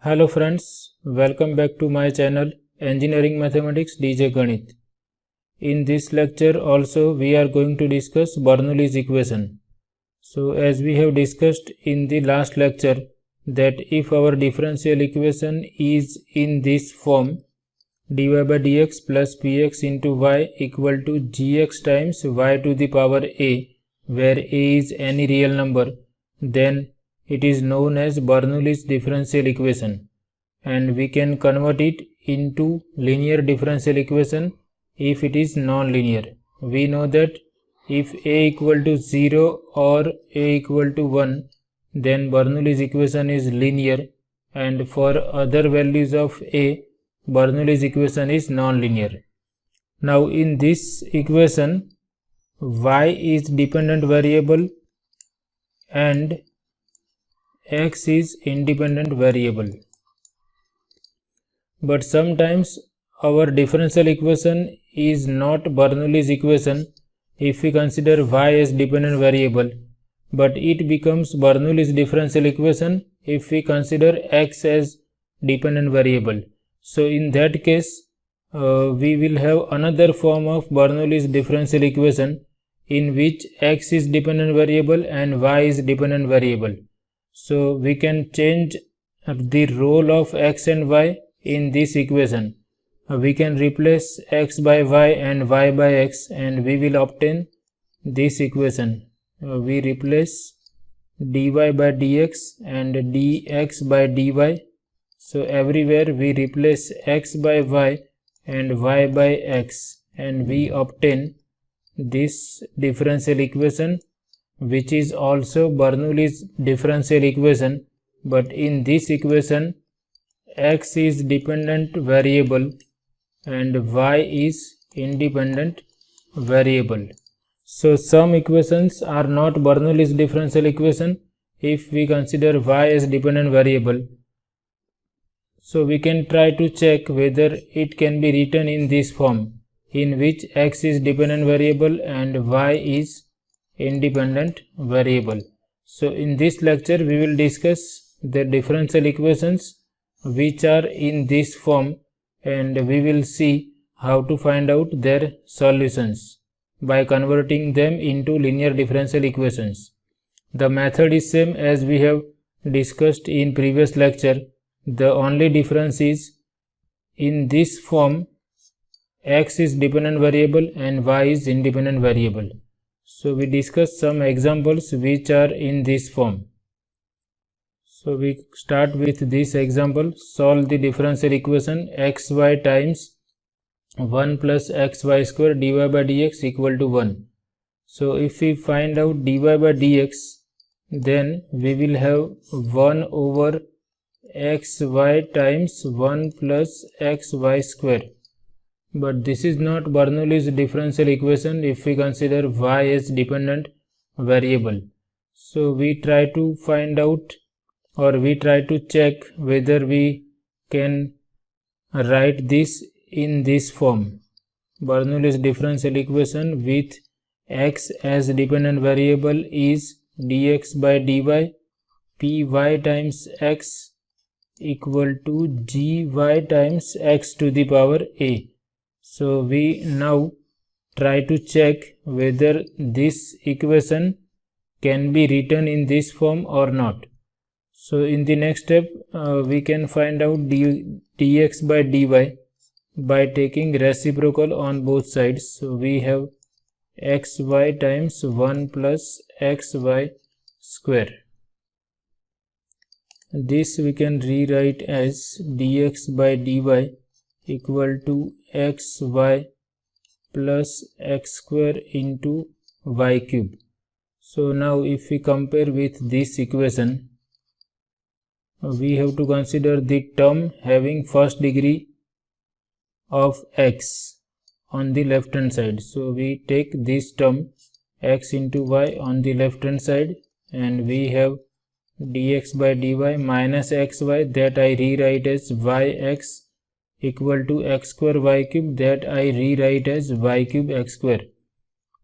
Hello friends, welcome back to my channel Engineering Mathematics DJ Ganit. In this lecture also we are going to discuss Bernoulli's equation. So as we have discussed in the last lecture that if our differential equation is in this form dy by dx plus px into y equal to gx times y to the power a, where a is any real number, then it is known as Bernoulli's differential equation, and we can convert it into linear differential equation if it is non-linear. We know that if a equal to 0 or a equal to 1, then Bernoulli's equation is linear, and for other values of a, Bernoulli's equation is non-linear. Now in this equation, y is dependent variable and x is independent variable. But sometimes our differential equation is not Bernoulli's equation if we consider y as dependent variable, but it becomes Bernoulli's differential equation if we consider x as dependent variable. So in that case, we will have another form of Bernoulli's differential equation in which x is dependent variable and y is dependent variable. So we can change the role of x and y in this equation. We can replace x by y and y by x, and we will obtain this equation. We replace dy by dx and dx by dy. So everywhere we replace x by y and y by x, and we obtain this differential equation, which is also Bernoulli's differential equation, but in this equation x is dependent variable and y is independent variable. So some equations are not Bernoulli's differential equation if we consider y as dependent variable. So we can try to check whether it can be written in this form, in which x is dependent variable and y is independent variable. So in this lecture we will discuss the differential equations which are in this form, and we will see how to find out their solutions by converting them into linear differential equations. The method is same as we have discussed in previous lecture. The only difference is in this form x is dependent variable and y is independent variable. So we discuss some examples which are in this form. So we start with this example. Solve the differential equation xy times 1 plus xy square dy by dx equal to 1. So if we find out dy by dx, then we will have 1 over xy times 1 plus xy square. But this is not Bernoulli's differential equation if we consider y as dependent variable. So we try to find out, or we try to check whether we can write this in this form. Bernoulli's differential equation with x as dependent variable is dx by dy py times x equal to gy times x to the power a. So we now try to check whether this equation can be written in this form or not. So in the next step we can find out dx by dy by taking reciprocal on both sides. So we have xy times 1 plus xy square. This we can rewrite as dx by dy equal to xy plus x square into y cube. So now if we compare with this equation, we have to consider the term having first degree of x on the left hand side. So we take this term x into y on the left hand side, and we have dx by dy minus xy, that I rewrite as yx equal to x square y cube, that I rewrite as y cube x square.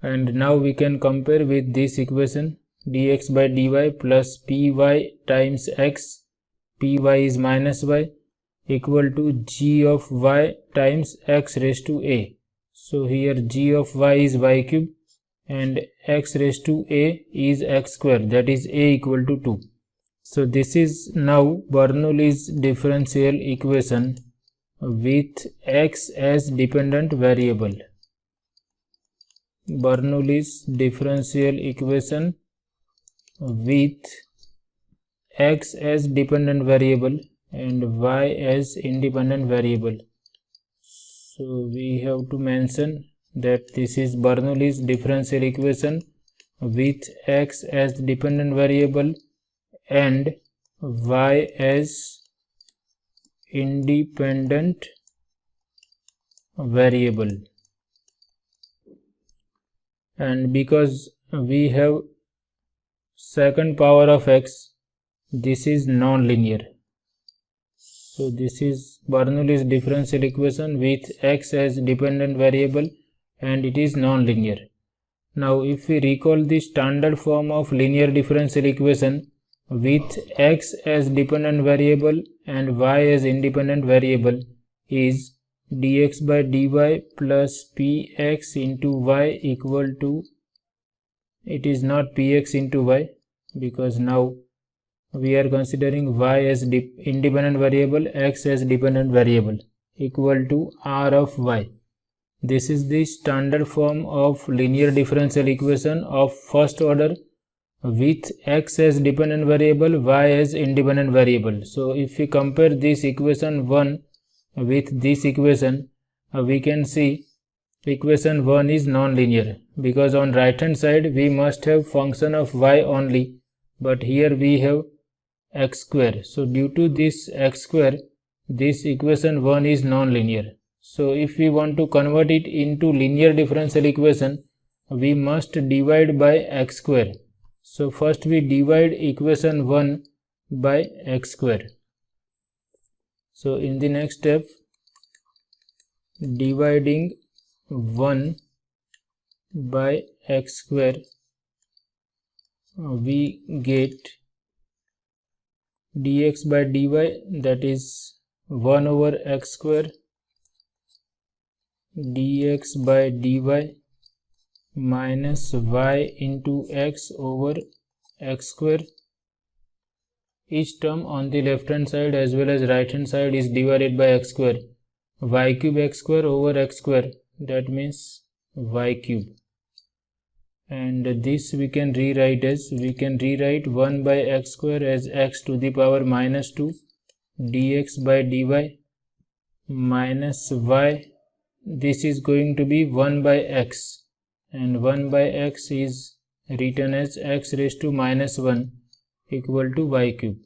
And now we can compare with this equation dx by dy plus py times x py is minus y equal to g of y times x raised to a. So here g of y is y cube and x raised to a is x square, that is a equal to 2. So this is now Bernoulli's differential equation with x as dependent variable. Bernoulli's differential equation with x as dependent variable and y as independent variable. So we have to mention that this is Bernoulli's differential equation with x as dependent variable and y as independent variable. And because we have second power of x, this is non-linear. So this is Bernoulli's differential equation with x as dependent variable and it is non-linear. Now if we recall the standard form of linear differential equation with x as dependent variable and y as independent variable is dx by dy plus px into y equal to, it is not px into y because now we are considering y as independent variable, x as dependent variable, equal to r of y. This is the standard form of linear differential equation of first order with x as dependent variable, y as independent variable. So if we compare this equation 1 with this equation, we can see equation 1 is non-linear because on right hand side we must have function of y only, but here we have x square. So due to this x square, this equation 1 is non-linear. So if we want to convert it into linear differential equation, we must divide by x square. So first we divide equation 1 by x square. So in the next step, dividing 1 by x square, we get dx by dy, that is 1 over x square dx by dy minus y into x over x square. Each term on the left hand side as well as right hand side is divided by x square. Y cube x square over x square, that means y cube. And this we can rewrite as, we can rewrite 1 by x square as x to the power minus 2 dx by dy minus y. This is going to be 1 by x and 1 by x is written as x raised to minus 1 equal to y cube.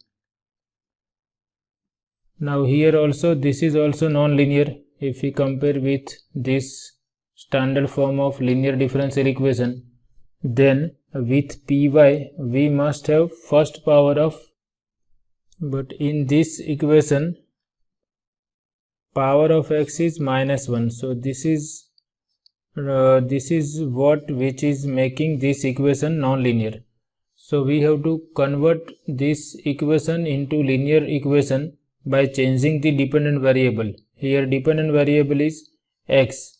Now here also this is also non-linear. If we compare with this standard form of linear differential equation, then with py we must have first power of, but in this equation power of x is minus 1. So this is what which is making this equation non-linear. So we have to convert this equation into linear equation by changing the dependent variable. Here dependent variable is x.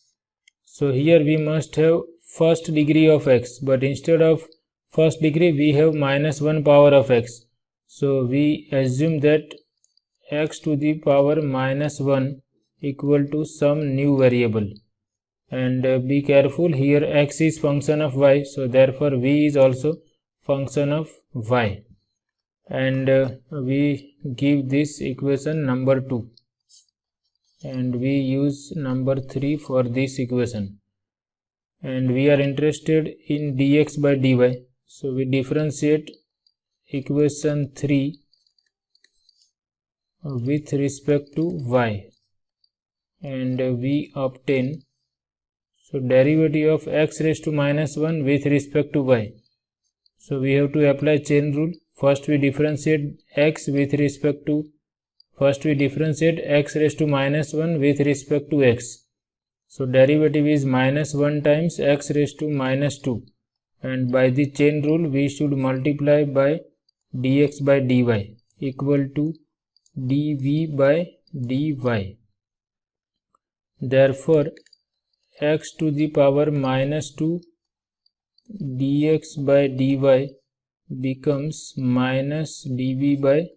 So here we must have first degree of x, but instead of first degree we have minus 1 power of x. So we assume that x to the power minus 1 equal to some new variable. And be careful, here x is function of y, so therefore v is also function of y. And we give this equation number 2 and we use number 3 for this equation. And we are interested in dx by dy. So we differentiate equation 3 with respect to y and we obtain, so derivative of x raised to minus 1 with respect to y. So we have to apply chain rule. First we differentiate x with respect to, first we differentiate x raised to minus 1 with respect to x. So derivative is minus 1 times x raised to minus 2, and by the chain rule we should multiply by dx by dy equal to dv by dy. Therefore, x to the power minus 2 dx by dy becomes minus dv by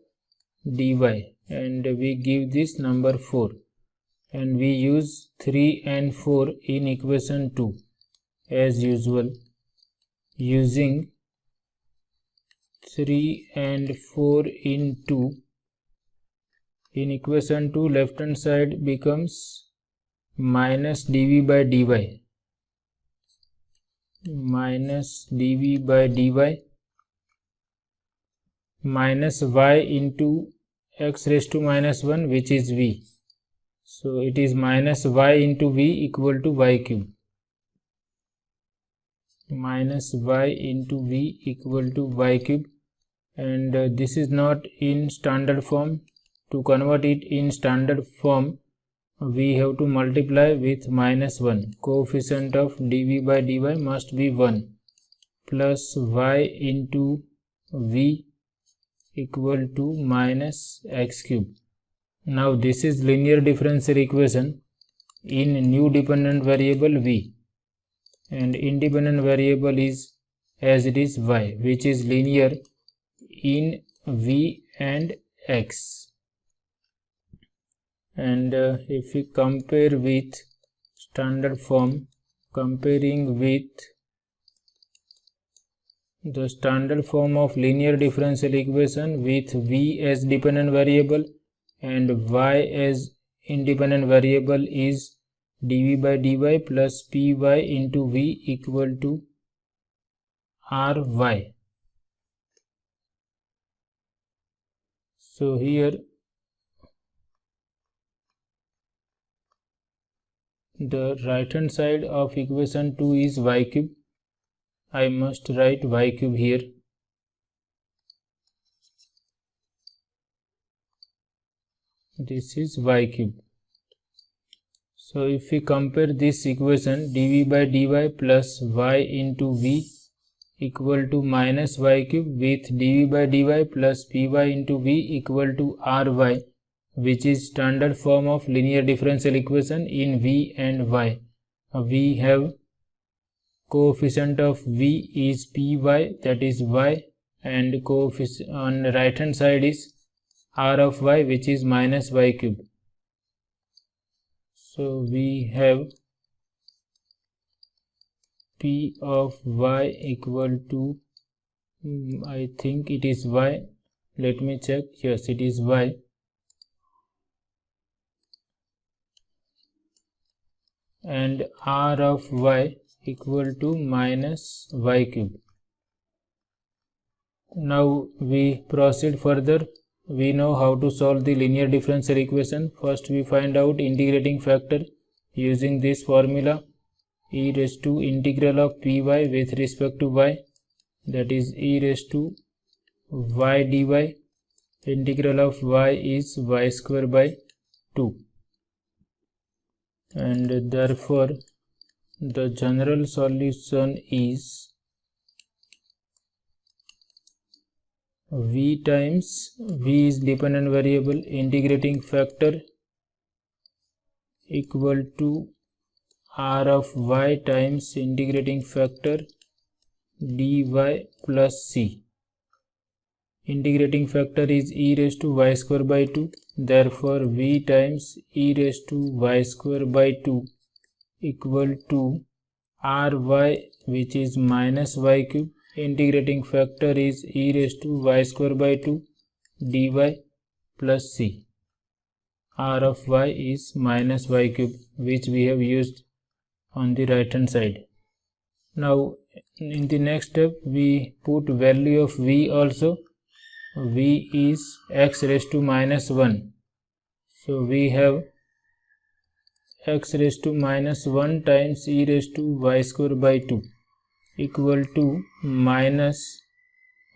dy, and we give this number 4, and we use 3 and 4 in equation 2 as usual. Using 3 and 4 in 2, in equation 2 left hand side becomes minus dv by dy, minus dv by dy minus y into x raised to minus 1, which is v. So it is minus y into v equal to y cube, minus y into v equal to y cube, and this is not in standard form. To convert it in standard form, we have to multiply with minus 1. Coefficient of dv by dy must be 1, plus y into v equal to minus x cube. Now this is linear differential equation in new dependent variable v, and independent variable is as it is y, which is linear in v and x. And if we compare with standard form, comparing with the standard form of linear differential equation with v as dependent variable and y as independent variable is dv by dy plus py into v equal to ry. So here the right hand side of equation 2 is y cube. I must write y cube here. This is y cube. So if we compare this equation, dv by dy plus y into v equal to minus y cube with dv by dy plus py into v equal to ry, which is standard form of linear differential equation in v and y. We have coefficient of v is py, that is y, and coefficient on the right hand side is r of y, which is minus y cube. So we have p of y equal to, I think it is y, let me check, yes it is y, and r of y equal to minus y cube. Now we proceed further. We know how to solve the linear differential equation. First we find out integrating factor using this formula, e raised to integral of py with respect to y, that is e raised to y dy. Integral of y is y square by 2, and therefore the general solution is v times v is dependent variable integrating factor equal to r of y times integrating factor dy plus c. Integrating factor is e raised to y square by 2, therefore v times e raised to y square by 2 equal to ry, which is minus y cube. Integrating factor is e raised to y square by 2 dy plus c. R of y is minus y cube, which we have used on the right hand side. Now in the next step we put value of v also. V is x raised to minus 1. So we have x raised to minus 1 times e raised to y square by 2 equal to minus,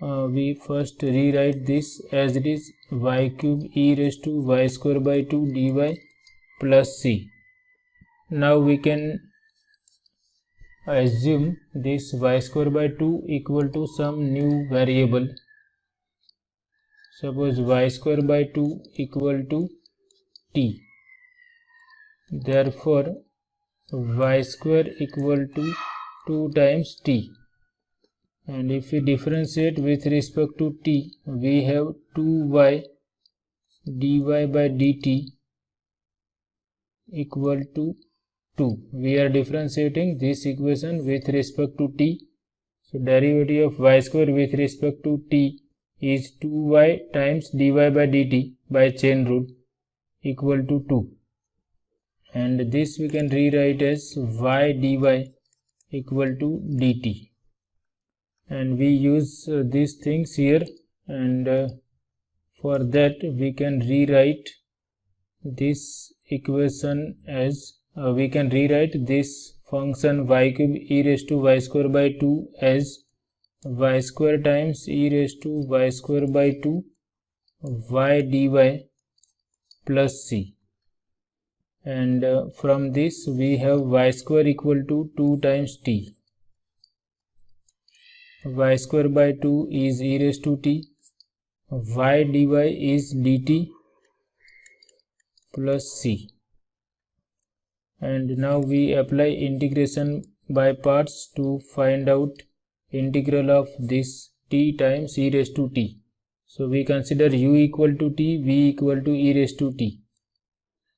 we first rewrite this as it is y cube e raised to y square by 2 dy plus c. Now we can assume this y square by 2 equal to some new variable. Suppose y square by 2 equal to t. Therefore, y square equal to 2 times t. And if we differentiate with respect to t, we have 2y dy by dt equal to 2. We are differentiating this equation with respect to t. So derivative of y square with respect to t is 2y times dy by dt by chain rule equal to 2. And this we can rewrite as y dy equal to dt. And we use these things here, and for that we can rewrite this equation as we can rewrite this function y cube e raised to y square by 2 as y square times e raised to y square by 2 y dy plus c. And from this we have y square equal to 2 times t. Y square by 2 is e raised to t, y dy is dt plus c. And now we apply integration by parts to find out integral of this t times e raised to t. So we consider u equal to t, v equal to e raised to t.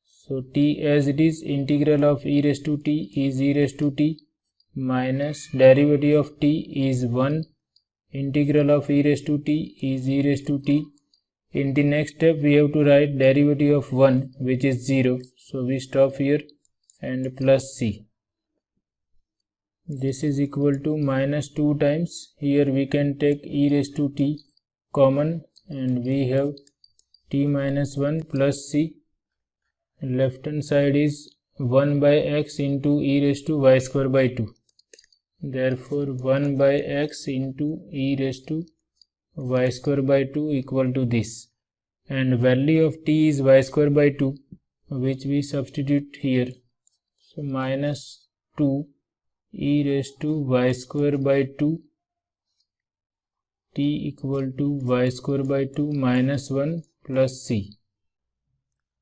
So t as it is, integral of e raised to t is e raised to t minus derivative of t is 1, integral of e raised to t is e raised to t. In the next step we have to write derivative of 1, which is 0. So we stop here and plus c. This is equal to minus 2 times, here we can take e raised to t common and we have t minus 1 plus c. Left hand side is 1 by x into e raised to y square by 2. Therefore 1 by x into e raised to y square by 2 equal to this. And value of t is y square by 2, which we substitute here. So minus 2 e raised to y square by 2 t equal to y square by 2 minus 1 plus c.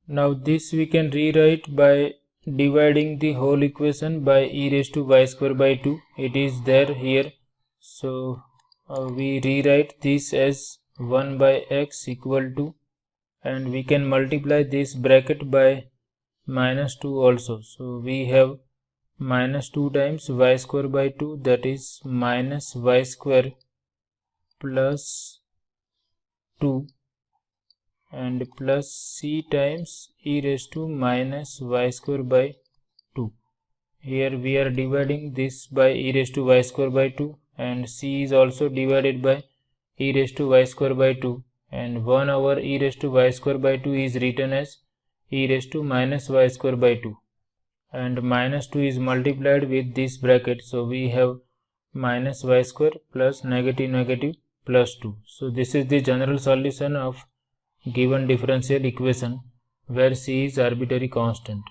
Now this we can rewrite by dividing the whole equation by e raised to y square by 2. It is there here. So we rewrite this as 1 by x equal to, and we can multiply this bracket by minus 2 also. So we have minus 2 times y square by 2, that is minus y square plus 2, and plus c times e raised to minus y square by 2. Here we are dividing this by e raised to y square by 2, and c is also divided by e raised to y square by 2, and 1 over e raised to y square by 2 is written as e raised to minus y square by 2, and minus 2 is multiplied with this bracket. So we have minus y square plus negative negative plus 2. So this is the general solution of given differential equation where c is arbitrary constant.